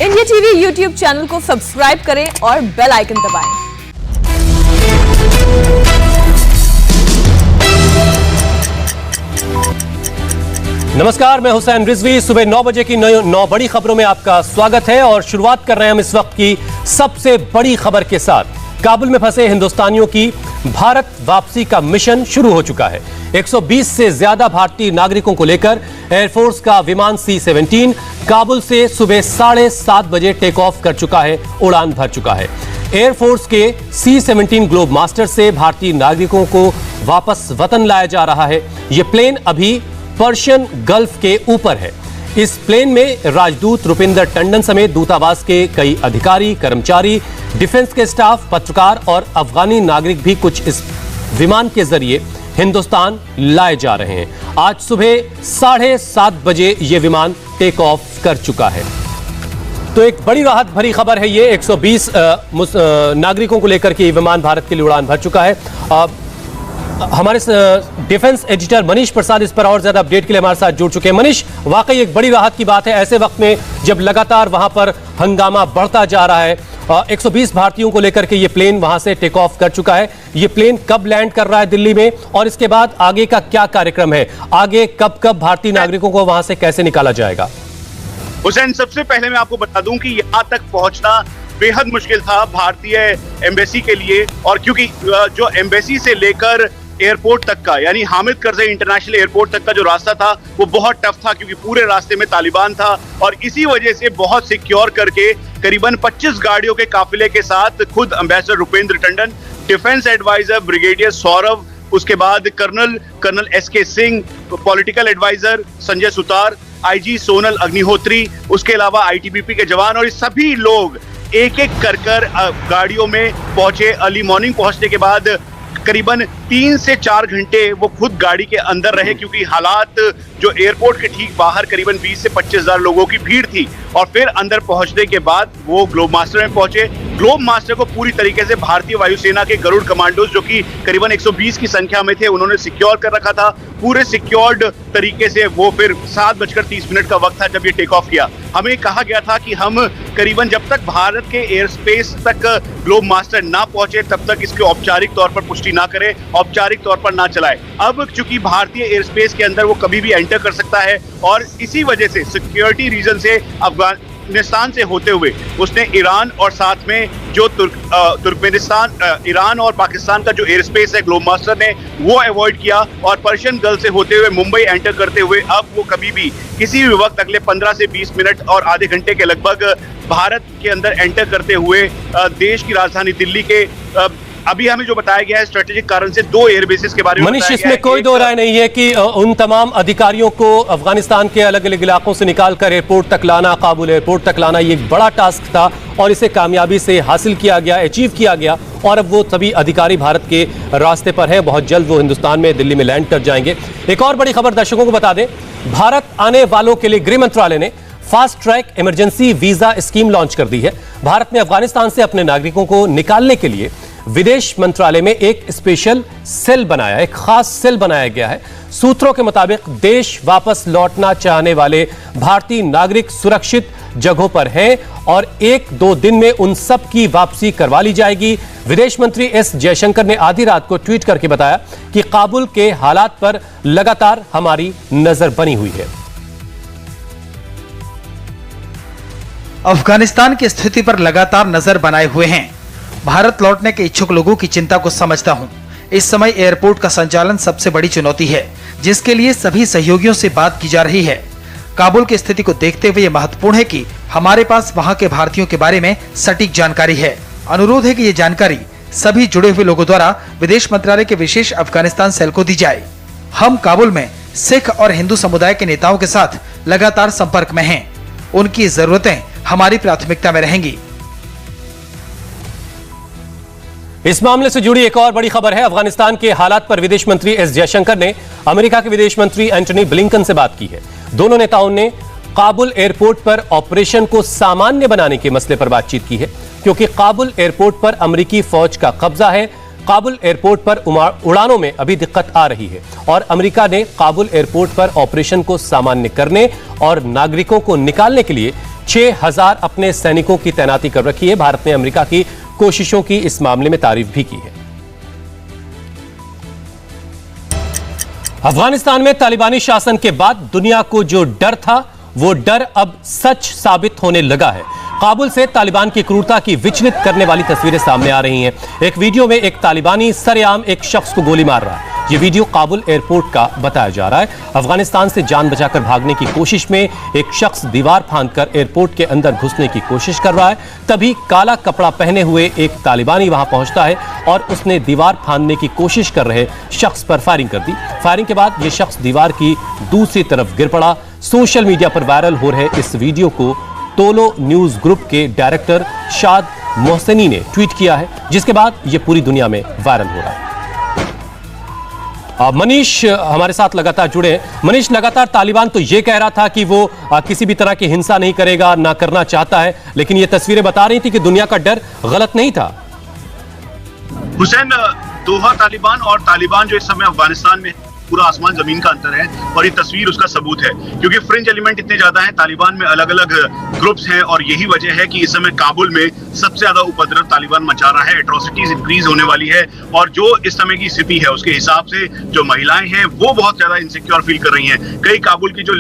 India TV YouTube channel को subscribe करें और बेल आइकन दबाएं। नमस्कार, मैं हुसैन रिजवी। सुबह 9 बजे की 9 बड़ी खबरों में आपका स्वागत है और शुरुआत कर रहे हैं हम इस वक्त की सबसे बड़ी खबर के साथ। काबुल में फंसे हिंदुस्तानियों की भारत वापसी का मिशन शुरू हो चुका है। 120 से ज्यादा भारतीय नागरिकों को लेकर एयरफोर्स का विमान C-17 काबुल से सुबह 7:30 बजे टेक ऑफ कर चुका है, उड़ान भर चुका है। एयरफोर्स के C-17 ग्लोब मास्टर से भारतीय नागरिकों को वापस वतन लाया जा रहा है। यह प्लेन अभी पर्शियन गल्फ के ऊपर है। इस प्लेन में राजदूत रुपिंदर टंडन समेत दूतावास के कई अधिकारी, कर्मचारी, डिफेंस के स्टाफ, पत्रकार और अफगानी नागरिक भी कुछ इस विमान के जरिए हिंदुस्तान लाए जा रहे हैं। आज सुबह 7:30 बजे यह विमान टेक ऑफ कर चुका है। तो एक बड़ी राहत भरी खबर है ये। 120 नागरिकों को लेकर के ये विमान भारत के लिए उड़ान भर चुका है। हमारे डिफेंस एडिटर मनीष प्रसाद इस पर और ज्यादा अपडेट के लिए हमारे साथ जुड़ चुके हैं। मनीष, वाकई एक बड़ी राहत की बात है ऐसे वक्त में जब लगातार वहां पर हंगामा बढ़ता जा रहा है। 120 भारतीयों को लेकर के ये प्लेन वहां से टेक ऑफ कर चुका है। ये प्लेन कब लैंड कर रहा है दिल्ली में और इसके बाद आगे का क्या कार्यक्रम है? आगे कब भारतीय नागरिकों को वहां से कैसे निकाला जाएगा? हुसैन, सबसे पहले मैं आपको बता दूं कि यहां तक पहुंचना बेहद मुश्किल था भारतीय एम्बेसी के लिए, और क्योंकि जो एम्बेसी से लेकर एयरपोर्ट तक का, यानी हामिद करज़ई इंटरनेशनल एयरपोर्ट तक का जो रास्ता था वो बहुत टफ था, क्योंकि पूरे रास्ते में तालिबान था और इसी वजह से बहुत सिक्योर करके करीबन 25 गाड़ियों के काफिले के साथ खुद ambassador Rupinder Tandon, defence adviser brigadier Saurabh, उसके बाद colonel SK Singh, political adviser Sanjay Sutar, IG Sonal Agnihotri, उसके अलावा ITBP के जवान, और ये सभी लोग एक एक कर गाड़ियों में पहुंचे। अर्ली मॉर्निंग पहुंचने के बाद करीबन 3 से 4 घंटे वो खुद गाड़ी के अंदर रहे, क्योंकि हालात जो एयरपोर्ट के ठीक बाहर करीबन 20 से 25 हजार लोगों की भीड़ थी। और फिर अंदर पहुंचने के बाद वो ग्लोब मास्टर में पहुंचे। ग्लोब मास्टर को पूरी तरीके से भारतीय वायुसेना के गरुड़ कमांडोज, जो कि करीबन 120 की संख्या में थे, उन्होंने सिक्योर कर रखा था। पूरे सिक्योर्ड तरीके से वो फिर 7:30 का वक्त था जब ये टेक ऑफ किया। हमें कहा गया था कि हम करीबन जब तक भारत के एयर स्पेस तक ग्लोब मास्टर ना पहुंचे तब तक इसके औपचारिक तौर पर पुष्टि ना करें, औपचारिक तौर पर ना चलाए। अब चूंकि भारतीय एयर स्पेस के अंदर वो कभी भी एंटर कर सकता है, और इसी वजह से सिक्योरिटी रीजन से अफगानिस्तान से होते हुए उसने ईरान और साथ में जो तुर्कमेनिस्तान, ईरान और पाकिस्तान का जो एयर स्पेस है ग्लोब मास्टर ने वो अवॉइड किया, और पर्शियन गल्फ से होते हुए मुंबई एंटर करते हुए अब वो कभी भी किसी भी वक्त अगले 15 से 20 मिनट और आधे घंटे के लगभग भारत के अंदर एंटर करते हुए देश की राजधानी दिल्ली के अभी हमें जो बताया गया है स्ट्रेटेजिक कारण से 2 एयरबेसेस के बारे में मनीष, इसमें कोई दो राय नहीं है कि उन तमाम अधिकारियों को अफगानिस्तान के अलग अलग इलाकों से निकालकर एयरपोर्ट तक लाना, काबुल एयरपोर्ट तक लाना, ये एक बड़ा टास्क था और इसे कामयाबी से हासिल किया गया, अचीव किया गया। और अब वो सभी अधिकारी भारत के रास्ते पर हैं। बहुत जल्द वो हिंदुस्तान में दिल्ली में लैंड कर जाएंगे। एक और बड़ी खबर दर्शकों को बता दें, भारत आने वालों के लिए गृह मंत्रालय ने fast track emergency visa scheme launch कर दी है। भारत ने अफगानिस्तान से अपने नागरिकों को निकालने के लिए विदेश मंत्रालय में एक स्पेशल सेल बनाया, एक खास सेल बनाया गया है। सूत्रों के मुताबिक देश वापस लौटना चाहने वाले भारतीय नागरिक सुरक्षित जगहों पर हैं और 1-2 दिन में उन सब की वापसी करवा ली जाएगी। विदेश मंत्री S जयशंकर ने आधी रात को ट्वीट करके बताया कि काबुल के हालात पर लगातार हमारी नजर बनी हुई है। अफगानिस्तान की स्थिति पर लगातार नजर बनाए हुए हैं। भारत लौटने के इच्छुक लोगों की चिंता को समझता हूं। इस समय एयरपोर्ट का संचालन सबसे बड़ी चुनौती है, जिसके लिए सभी सहयोगियों से बात की जा रही है। काबुल की स्थिति को देखते हुए यह महत्वपूर्ण है कि हमारे पास वहां के भारतीयों के बारे में सटीक जानकारी है। अनुरोध है कि ये जानकारी सभी जुड़े हुए लोगों द्वारा विदेश मंत्रालय के विशेष अफगानिस्तान सेल को दी जाए। हम काबुल में सिख और हिंदू समुदाय के नेताओं के साथ लगातार संपर्क में हैं। उनकी जरूरतें हमारी प्राथमिकता में रहेंगी। इस मामले से जुड़ी एक और बड़ी खबर है। अफगानिस्तान के हालात पर विदेश मंत्री S जयशंकर ने अमेरिका के विदेश मंत्री एंटनी ब्लिंकन से बात की है। दोनों नेताओं ने काबुल एयरपोर्ट पर ऑपरेशन को सामान्य बनाने के मसले पर बातचीत की है, क्योंकि काबुल एयरपोर्ट पर अमेरिकी फौज का कब्जा है। काबुल एयरपोर्ट पर उड़ानों में अभी दिक्कत आ रही है और अमेरिका ने काबुल एयरपोर्ट पर ऑपरेशन को सामान्य करने और नागरिकों को निकालने के लिए 6,000 अपने सैनिकों की तैनाती कर रखी है। भारत ने अमेरिका की कोशिशों की इस मामले में तारीफ भी की है। अफगानिस्तान में तालिबानी शासन के बाद दुनिया को जो डर था वो डर अब सच साबित होने लगा है। काबुल से तालिबान की क्रूरता की विचलित करने वाली तस्वीरें सामने आ रही हैं। एक वीडियो में एक तालिबानी सरेआम एक शख्स को गोली मार रहा है। यह वीडियो काबुल एयरपोर्ट का बताया जा रहा है। अफगानिस्तान से जान बचाकर भागने की कोशिश में एक शख्स दीवार फांदकर एयरपोर्ट के अंदर घुसने की कोशिश कर रहा है। तभी काला कपड़ा पहने हुए एक तालिबानी वहां पहुंचता है और उसने दीवार फांदने की कोशिश कर रहे शख्स पर फायरिंग कर दी। फायरिंग के बाद यह शख्स दीवार की दूसरी तरफ गिर पड़ा। सोशल मीडिया पर वायरल हो रहे इस वीडियो को तोलो न्यूज ग्रुप के डायरेक्टर शाद मोहसिनी ने ट्वीट किया है, जिसके बाद यह पूरी दुनिया में वायरल हो रहा है। मनीष हमारे साथ लगातार जुड़े हैं। मनीष, लगातार तालिबान तो यह कह रहा था कि वो किसी भी तरह की हिंसा नहीं करेगा, ना करना चाहता है, लेकिन ये तस्वीरें बता रही थी कि दुनिया का डर गलत नहीं था। हुसैन, दोहा तालिबान और तालिबान जो इस समय अफगानिस्तान में पूरा आसमान जमीन का अंतर है और ये तस्वीर उसका सबूत है, क्योंकि फ्रिंज एलिमेंट इतने ज्यादा हैं तालिबान में, अलग अलग ग्रुप्स हैं और यही वजह है कि इस समय काबुल में सबसे ज्यादा उपद्रव तालिबान मचा रहा है। एट्रोसिटीज इंक्रीज होने वाली है और जो इस समय की स्थिति है उसके हिसाब से जो महिलाएं हैं वो बहुत ज्यादा इनसिक्योर फील कर रही हैं। कई काबुल की जो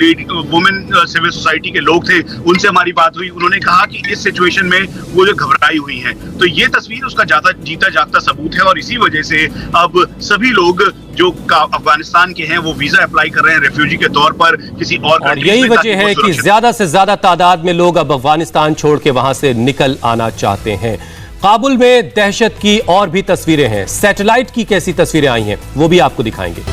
वुमेन सिविल सोसाइटी के लोग थे उनसे हमारी बात हुई, उन्होंने कहा कि इस सिचुएशन में वो जो घबराई हुई हैं। तो ये तस्वीर उसका ज्यादा जीता जागता सबूत है और इसी वजह से अब सभी लोग जो अफगानिस्तान के हैं वो वीजा अप्लाई कर रहे हैं रेफ्यूजी के तौर पर किसी और यही वजह है कि ज्यादा से ज्यादा तादाद में लोग अब अफगानिस्तान छोड़ के वहां से निकल आना चाहते हैं। काबुल में दहशत की और भी तस्वीरें हैं। सैटेलाइट की कैसी तस्वीरें आई हैं वो भी आपको दिखाएंगे।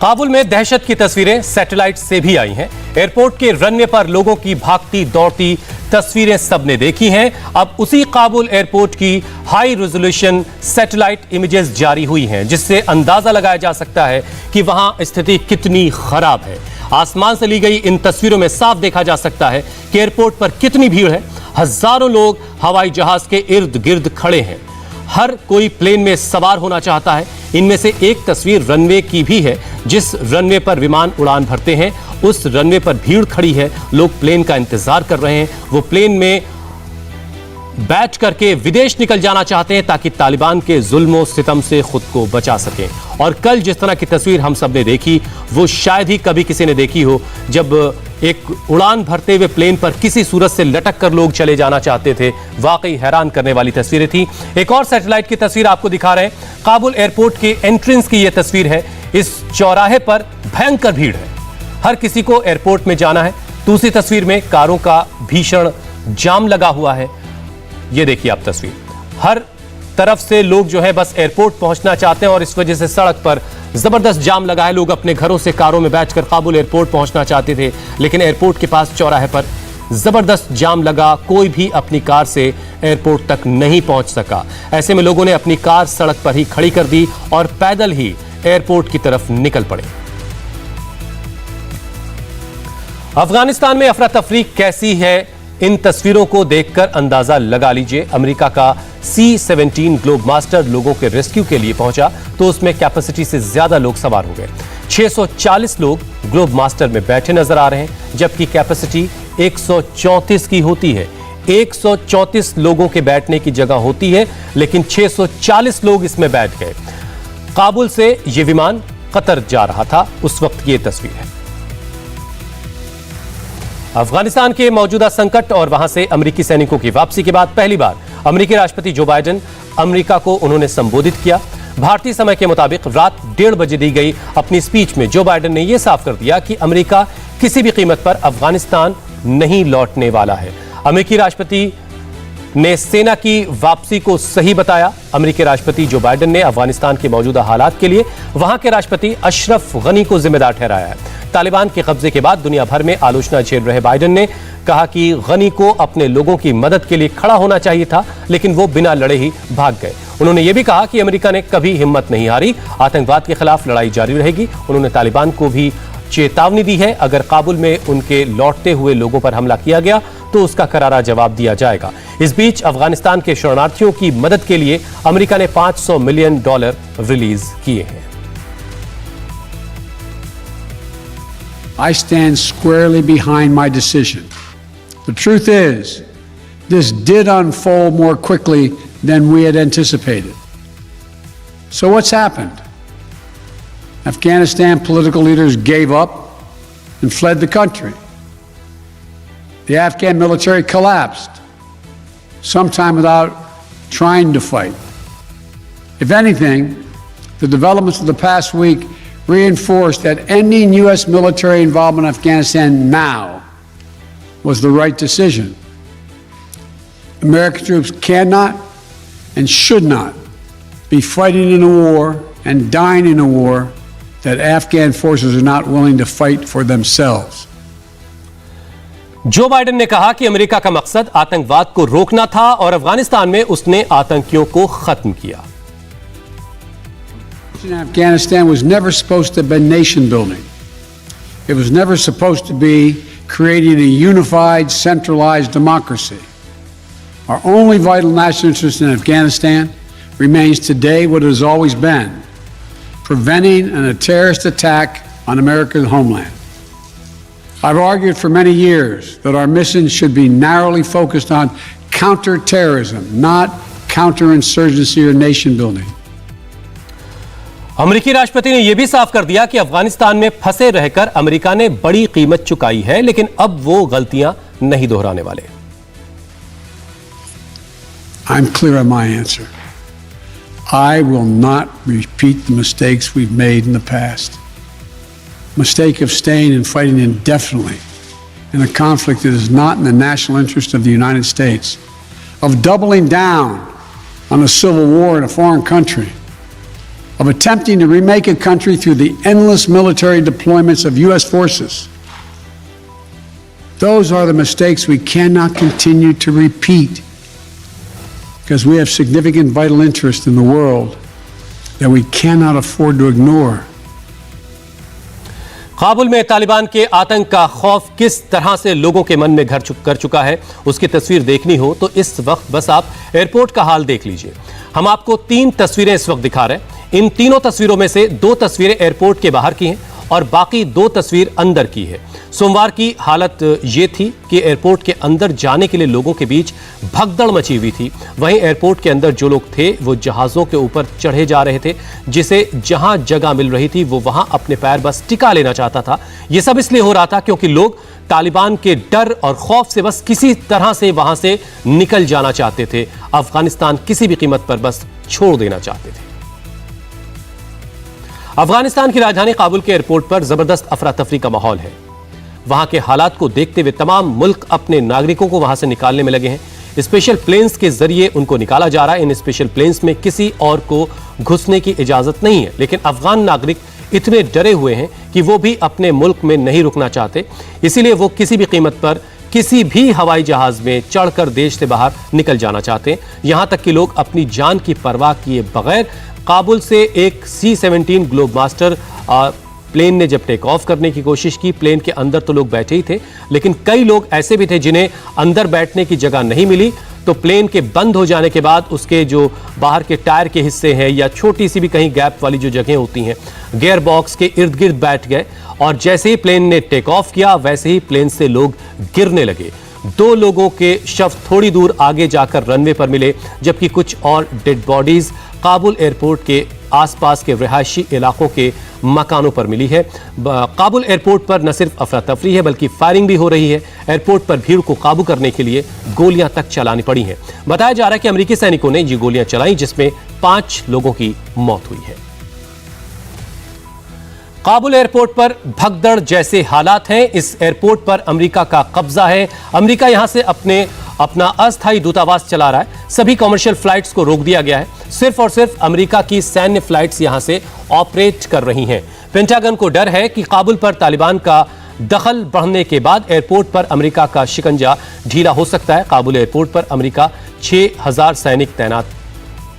काबुल में दहशत की तस्वीरें सैटेलाइट से भी आई हैं। एयरपोर्ट के रनवे पर लोगों की भागती दौड़ती तस्वीरें सबने देखी हैं। अब उसी काबुल एयरपोर्ट की हाई रेजोल्यूशन सैटेलाइट इमेजेस जारी हुई हैं, जिससे अंदाजा लगाया जा सकता है कि वहां स्थिति कितनी खराब है। आसमान से ली गई इन तस्वीरों में साफ देखा जा सकता है कि एयरपोर्ट पर कितनी भीड़ है। हजारों लोग हवाई जहाज के इर्द गिर्द खड़े हैं। हर कोई प्लेन में सवार होना चाहता है। इनमें से एक तस्वीर रनवे की भी है। जिस रनवे पर विमान उड़ान भरते हैं उस रनवे पर भीड़ खड़ी है। लोग प्लेन का इंतजार कर रहे हैं। वो प्लेन में बैठ करके विदेश निकल जाना चाहते हैं ताकि तालिबान के जुल्म सितम से खुद को बचा सकें। और कल जिस तरह की तस्वीर हम सब ने देखी वो शायद ही कभी किसी ने देखी हो, जब एक उड़ान भरते हुए प्लेन पर किसी सूरत से लटक कर लोग चले जाना चाहते थे। वाकई हैरान करने वाली तस्वीरें थी। एक और सैटेलाइट की तस्वीर आपको दिखा रहे हैं। काबुल एयरपोर्ट के एंट्रेंस की यह तस्वीर है। इस चौराहे पर भयंकर भीड़ है, हर किसी को एयरपोर्ट में जाना है। दूसरी तस्वीर में कारों का भीषण जाम लगा हुआ है। ये देखिए आप तस्वीर, हर तरफ से लोग जो है बस एयरपोर्ट पहुंचना चाहते हैं और इस वजह से सड़क पर जबरदस्त जाम लगा है। लोग अपने घरों से कारों में बैठकर काबुल एयरपोर्ट पहुंचना चाहते थे, लेकिन एयरपोर्ट के पास चौराहे पर जबरदस्त जाम लगा। कोई भी अपनी कार से एयरपोर्ट तक नहीं पहुंच सका। ऐसे में लोगों ने अपनी कार सड़क पर ही खड़ी कर दी और पैदल ही एयरपोर्ट की तरफ निकल पड़े। अफगानिस्तान में अफरा तफरी कैसी है, इन तस्वीरों को देखकर अंदाजा लगा लीजिए। अमेरिका का C-17 ग्लोब मास्टर लोगों के रेस्क्यू के लिए पहुंचा तो उसमें कैपेसिटी से ज्यादा लोग सवार हो गए। 640 लोग ग्लोब मास्टर में बैठे नजर आ रहे हैं, जबकि कैपेसिटी 134 की होती है। 134 लोगों के बैठने की जगह होती है, लेकिन 640 लोग इसमें बैठ गए। काबुल से यह विमान कतर जा रहा था, उस वक्त की तस्वीर है। अफगानिस्तान के मौजूदा संकट और वहां से अमेरिकी सैनिकों की वापसी के बाद पहली बार अमेरिकी राष्ट्रपति जो बाइडेन अमेरिका को उन्होंने संबोधित किया। भारतीय समय के मुताबिक रात 1:30 बजे दी गई अपनी स्पीच में जो बाइडेन ने यह साफ कर दिया कि अमेरिका किसी भी कीमत पर अफगानिस्तान नहीं लौटने वाला है। अमेरिकी राष्ट्रपति ने सेना की वापसी को सही बताया। अमेरिकी राष्ट्रपति जो बाइडेन ने अफगानिस्तान के मौजूदा हालात के लिए वहां के राष्ट्रपति अशरफ गनी को जिम्मेदार ठहराया है। तालिबान के कब्जे के बाद दुनिया भर में आलोचना झेल रहे बाइडेन ने कहा कि गनी को अपने लोगों की मदद के लिए खड़ा होना चाहिए था, लेकिन वो बिना लड़े ही भाग गए। उन्होंने ये भी कहा कि अमेरिका ने कभी हिम्मत नहीं हारी, आतंकवाद के खिलाफ लड़ाई जारी रहेगी। उन्होंने तालिबान को भी चेतावनी दी है, अगर काबुल में उनके लौटते हुए लोगों पर हमला किया गया तो उसका करारा जवाब दिया जाएगा। इस बीच अफगानिस्तान के शरणार्थियों की मदद के लिए अमेरिका ने $500 मिलियन रिलीज किए हैं। I stand squarely behind my decision The truth is, this did unfold more quickly than we had anticipated. So what's happened? Afghanistan political leaders gave up and fled the country. The Afghan military collapsed, sometime without trying to fight. If anything, the developments of the past week reinforced that ending U.S. military involvement in Afghanistan now was the right decision. American troops cannot and should not be fighting in a war and dying in a war that Afghan forces are not willing to fight for themselves. Joe Biden ने कहा कि America का मकसद आतंकवाद को रोकना था और अफगानिस्तान में उसने आतंकियों को खत्म किया। Afghanistan was never supposed to be nation building. It was never supposed to be creating a unified, centralized democracy. Our only vital national interest in Afghanistan remains today what it has always been: preventing a terrorist attack on America's homeland. I've argued for many years that our mission should be narrowly focused on counterterrorism, not counterinsurgency or nation building. अमेरिकी राष्ट्रपति ने यह भी साफ कर दिया कि अफगानिस्तान में फंसे रहकर अमेरिका ने बड़ी कीमत चुकाई है, लेकिन अब वो गलतियां नहीं दोहराने वाले। I'm clear on my answer. I will not repeat the mistakes we've made in the past. Mistake of staying and fighting indefinitely in a conflict that is not in the national interest of the United States, of doubling down on a civil war in a foreign country, of attempting to remake a country through the endless military deployments of U.S. forces. Those are the mistakes we cannot continue to repeat, because we have significant vital interest in the world that we cannot afford to ignore. Kabul में तालिबान के आतंक का खौफ किस तरह से लोगों के मन में घर कर चुका है, उसकी तस्वीर देखनी हो तो इस वक्त बस आप एयरपोर्ट का हाल देख लीजिए। हम आपको 3 तस्वीरें इस वक्त दिखा रहे हैं। इन तीनों तस्वीरों में से 2 तस्वीरें एयरपोर्ट के बाहर की हैं और बाकी 2 तस्वीर अंदर की है। सोमवार की हालत ये थी कि एयरपोर्ट के अंदर जाने के लिए लोगों के बीच भगदड़ मची हुई थी। वहीं एयरपोर्ट के अंदर जो लोग थे वो जहाज़ों के ऊपर चढ़े जा रहे थे, जिसे जहां जगह मिल रही थी वो वहां अपने पैर बस टिका लेना चाहता था। ये सब इसलिए हो रहा था क्योंकि लोग तालिबान के डर और खौफ से बस किसी तरह से वहां से निकल जाना चाहते थे। अफगानिस्तान किसी भी कीमत पर बस छोड़ देना चाहते थे। अफगानिस्तान की राजधानी काबुल के एयरपोर्ट पर जबरदस्त अफरा तफरी का माहौल है। वहां के हालात को देखते हुए तमाम मुल्क अपने नागरिकों को वहां से निकालने में लगे हैं। स्पेशल प्लेन्स के जरिए उनको निकाला जा रहा है। इन स्पेशल प्लेन्स में किसी और को घुसने की इजाजत नहीं है, लेकिन अफगान नागरिक इतने डरे हुए हैं कि वो भी अपने मुल्क में नहीं रुकना चाहते। इसीलिए वो किसी भी कीमत पर किसी भी हवाई जहाज में चढ़कर देश से बाहर निकल जाना चाहते हैं। यहां तक कि लोग अपनी जान की परवाह किए बगैर काबुल से एक C-17 ग्लोबमास्टर प्लेन ने जब टेक ऑफ करने की कोशिश की, प्लेन के अंदर तो लोग बैठे ही थे, लेकिन कई लोग ऐसे भी थे जिन्हें अंदर बैठने की जगह नहीं मिली, तो प्लेन के बंद हो जाने के बाद उसके जो बाहर के टायर के हिस्से हैं या छोटी सी भी कहीं गैप वाली जो जगह होती हैं, गियर बॉक्स के इर्द गिर्द बैठ गए और जैसे ही प्लेन ने टेक ऑफ किया वैसे ही प्लेन से लोग गिरने लगे। 2 लोगों के शव थोड़ी दूर आगे जाकर रनवे पर मिले, जबकि कुछ और डेड बॉडीज काबुल एयरपोर्ट के आसपास के रिहायशी इलाकों के मकानों पर मिली है। काबुल एयरपोर्ट पर न सिर्फ अफरा तफरी है बल्कि फायरिंग भी हो रही है। एयरपोर्ट पर भीड़ को काबू करने के लिए गोलियां तक चलानी पड़ी हैं। बताया जा रहा है कि अमेरिकी सैनिकों ने ये गोलियां चलाई, जिसमें 5 लोगों की मौत हुई है। काबुल एयरपोर्ट पर भगदड़ जैसे हालात हैं। इस एयरपोर्ट पर अमेरिका का कब्जा है। अमेरिका यहां से अपना अस्थायी दूतावास चला रहा है। सभी कमर्शियल फ्लाइट्स को रोक दिया गया है। सिर्फ और सिर्फ अमेरिका की सैन्य फ्लाइट्स यहां से ऑपरेट कर रही हैं। पेंटागन को डर है कि काबुल पर तालिबान का दखल बढ़ने के बाद एयरपोर्ट पर अमेरिका का शिकंजा ढीला हो सकता है। काबुल एयरपोर्ट पर अमेरिका 6000 सैनिक तैनात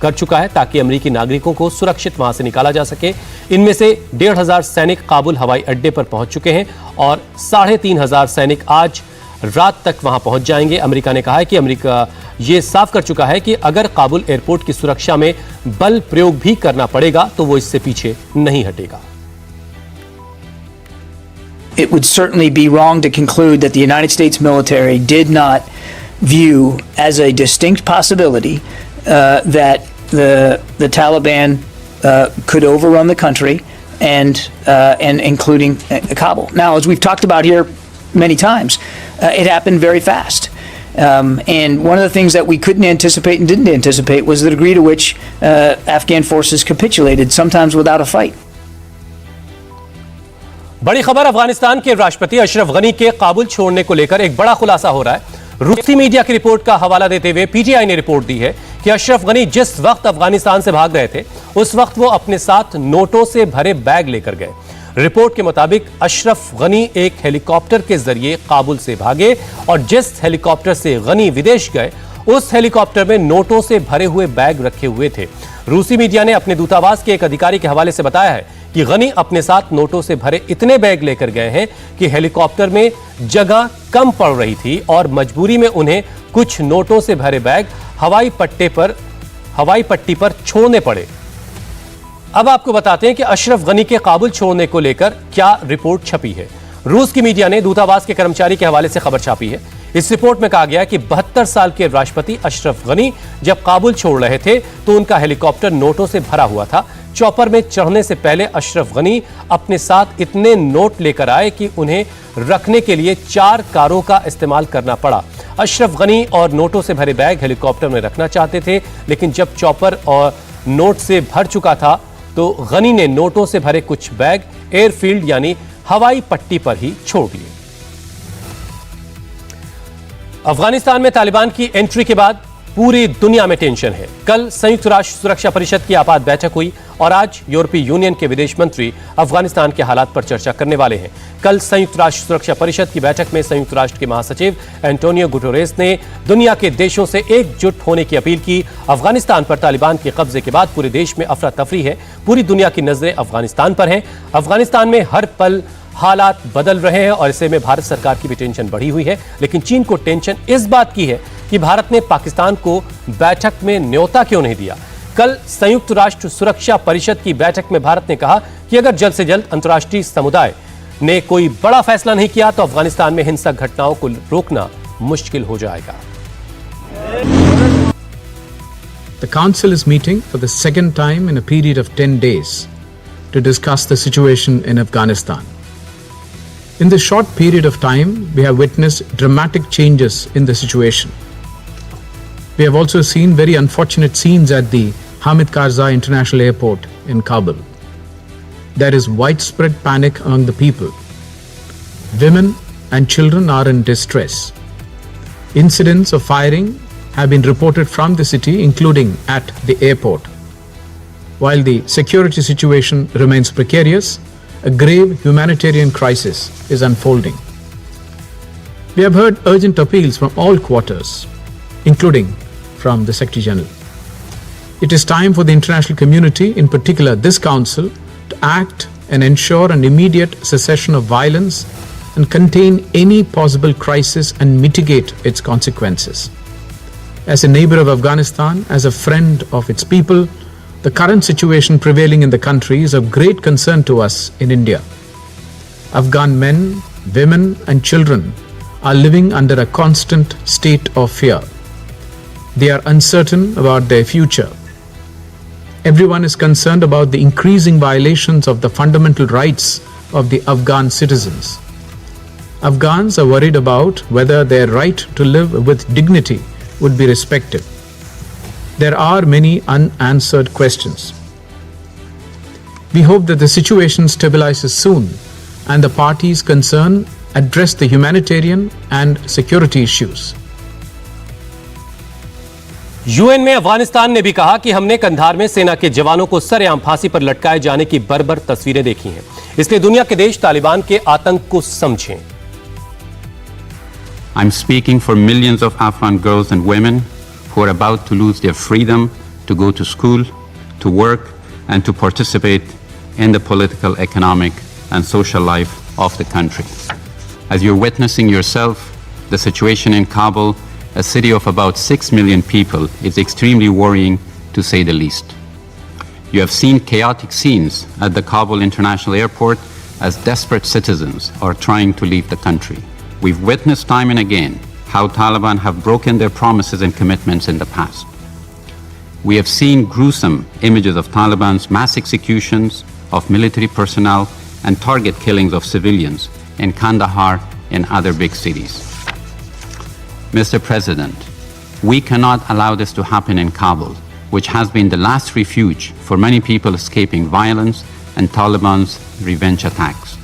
कर चुका है ताकि अमेरिकी नागरिकों को सुरक्षित वहां से निकाला जा सके। इनमें से 1500 सैनिक काबुल हवाई अड्डे पर पहुंच चुके हैं और 3500 सैनिक आज रात तक वहां पहुंच जाएंगे। अमेरिका ने कहा है कि अमेरिका ये साफ कर चुका है कि अगर काबुल एयरपोर्ट की सुरक्षा में बल प्रयोग भी करना पड़ेगा तो वो इससे पीछे नहीं हटेगा। it would certainly be wrong to conclude that the United States military did not view as a distinct possibility that the Taliban could overrun the country and including Kabul. Now, as we've talked about here many times, it happened very fast. And one of the things that we couldn't anticipate and didn't anticipate was the degree to which Afghan forces capitulated, sometimes without a fight. बड़ी खबर अफगानिस्तान के राष्ट्रपति अशरफ गनी के काबुल छोड़ने को लेकर एक बड़ा खुलासा हो रहा है। रूसी मीडिया की रिपोर्ट का हवाला देते हुए पीटीआई ने रिपोर्ट दी है कि अशरफ गनी जिस वक्त अफगानिस्तान से भाग रहे थे उस वक्त वो अपने साथ नोटों से भरे बैग लेकर गए। रिपोर्ट के मुताबिक अशरफ गनी एक हेलीकॉप्टर के जरिए काबुल से भागे और जिस हेलीकॉप्टर से गनी विदेश गए उस हेलीकॉप्टर में नोटों से भरे हुए बैग रखे हुए थे। रूसी मीडिया ने अपने दूतावास के एक अधिकारी के हवाले से बताया है कि गनी अपने साथ नोटों से भरे इतने बैग लेकर गए हैं कि हेलीकॉप्टर में जगह कम पड़ रही थी और मजबूरी में उन्हें कुछ नोटों से भरे बैग हवाई पट्टी पर छोड़ने पड़े। अब आपको बताते हैं कि अशरफ गनी के काबुल छोड़ने को लेकर क्या रिपोर्ट छपी है। रूस की मीडिया ने दूतावास के कर्मचारी के हवाले से खबर छापी है। इस रिपोर्ट में कहा गया है कि 72 साल के राष्ट्रपति अशरफ गनी जब काबुल छोड़ रहे थे तो उनका हेलीकॉप्टर नोटों से भरा हुआ था। चॉपर में चढ़ने से पहले अशरफ गनी अपने साथ इतने नोट लेकर आए कि उन्हें रखने के लिए 4 कारों का इस्तेमाल करना पड़ा। अशरफ गनी और नोटों से भरे बैग हेलीकॉप्टर में रखना चाहते थे, लेकिन जब चॉपर और नोट से भर चुका था तो गनी ने नोटों से भरे कुछ बैग एयरफील्ड यानी हवाई पट्टी पर ही छोड़ दिए। अफगानिस्तान में तालिबान की एंट्री के बाद पूरी दुनिया में टेंशन है। कल संयुक्त राष्ट्र सुरक्षा परिषद की आपात बैठक हुई और आज यूरोपीय यूनियन के विदेश मंत्री अफगानिस्तान के हालात पर चर्चा करने वाले हैं। कल संयुक्त राष्ट्र सुरक्षा परिषद की बैठक में संयुक्त राष्ट्र के महासचिव एंटोनियो गुटेरेस ने दुनिया के देशों से एकजुट होने की अपील की। अफगानिस्तान पर तालिबान के कब्जे के बाद पूरे देश में अफरा तफरी है। पूरी दुनिया की नजरें अफगानिस्तान पर हैं। अफगानिस्तान में हर पल हालात बदल रहे हैं और ऐसे में भारत सरकार की भी टेंशन बढ़ी हुई है। लेकिन चीन को टेंशन इस बात की है कि भारत ने पाकिस्तान को बैठक में न्योता क्यों नहीं दिया। कल संयुक्त राष्ट्र सुरक्षा परिषद की बैठक में भारत ने कहा कि अगर जल्द से जल्द अंतर्राष्ट्रीय समुदाय ने कोई बड़ा फैसला नहीं किया तो अफगानिस्तान में हिंसक घटनाओं को रोकना मुश्किल हो जाएगा। The Council is meeting for the second time in a period of 10 days to discuss the situation in Afghanistan. In this short period of time, we have witnessed dramatic changes in the situation. We have also seen very unfortunate scenes at the Hamid Karzai International Airport in Kabul. There is widespread panic among the people. Women and children are in distress. Incidents of firing have been reported from the city, including at the airport. While the security situation remains precarious, a grave humanitarian crisis is unfolding. We have heard urgent appeals from all quarters, including from the Secretary General. It is time for the international community, in particular this Council, to act and ensure an immediate cessation of violence and contain any possible crisis and mitigate its consequences. As a neighbor of Afghanistan, as a friend of its people, the current situation prevailing in the country is of great concern to us in India. Afghan men, women and children are living under a constant state of fear. They are uncertain about their future. Everyone is concerned about the increasing violations of the fundamental rights of the Afghan citizens. Afghans are worried about whether their right to live with dignity would be respected. There are many unanswered questions. We hope that the situation stabilizes soon and the parties concerned address the humanitarian and security issues. UN में अफगानिस्तान ने भी कहा कि हमने कंधार में सेना के जवानों को सरेआम फांसी पर लटकाए जाने की बर्बर तस्वीरें देखी हैं। इसलिए दुनिया के देश तालिबान के आतंक को समझें। I'm speaking for millions of Afghan girls and women who are about to lose their freedom to go to school, to work, and to participate in the political, economic, and social life of the country. As you're witnessing yourself, the situation in Kabul, a city of about 6 million people, is extremely worrying to say the least. You have seen chaotic scenes at the Kabul International Airport as desperate citizens are trying to leave the country. We've witnessed time and again how Taliban have broken their promises and commitments in the past. We have seen gruesome images of Taliban's mass executions of military personnel and target killings of civilians in Kandahar and other big cities. Mr. President, we cannot allow this to happen in Kabul, which has been the last refuge for many people escaping violence and Taliban's revenge attacks.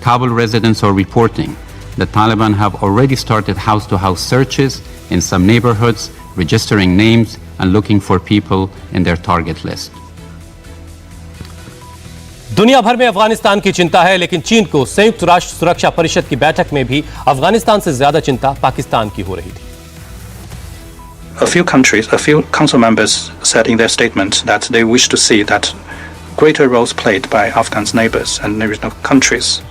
Kabul residents are reporting that Taliban have already started house-to-house searches in some neighborhoods, registering names and looking for people in their target list. दुनिया भर में अफगानिस्तान की चिंता है, लेकिन चीन को संयुक्त राष्ट्र सुरक्षा परिषद की बैठक में भी अफगानिस्तान से ज्यादा चिंता पाकिस्तान की हो रही थी। A few council members said in their statement that they wish to see that greater roles played by Afghan's neighbors and regional countries.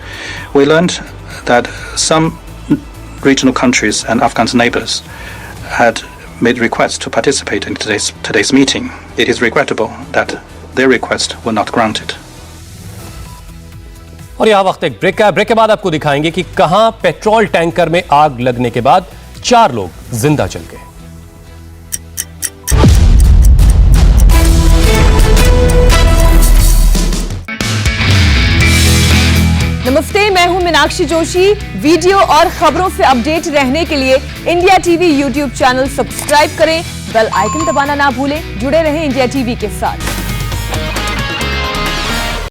We learned that some regional countries and Afghan's neighbors had made requests to participate in today's meeting. It is regrettable that their request were not granted. और यह वक्त एक break का। Break के बाद आपको दिखाएंगे कि कहां पेट्रोल टैंकर में आग लगने के बाद 4 लोग जिंदा जल गए। नमस्ते, मैं हूं मीनाक्षी जोशी। वीडियो और खबरों से अपडेट रहने के लिए India TV YouTube channel subscribe करें, बेल आइकन दबाना ना भूलें। जुड़े रहें इंडिया टीवी के साथ।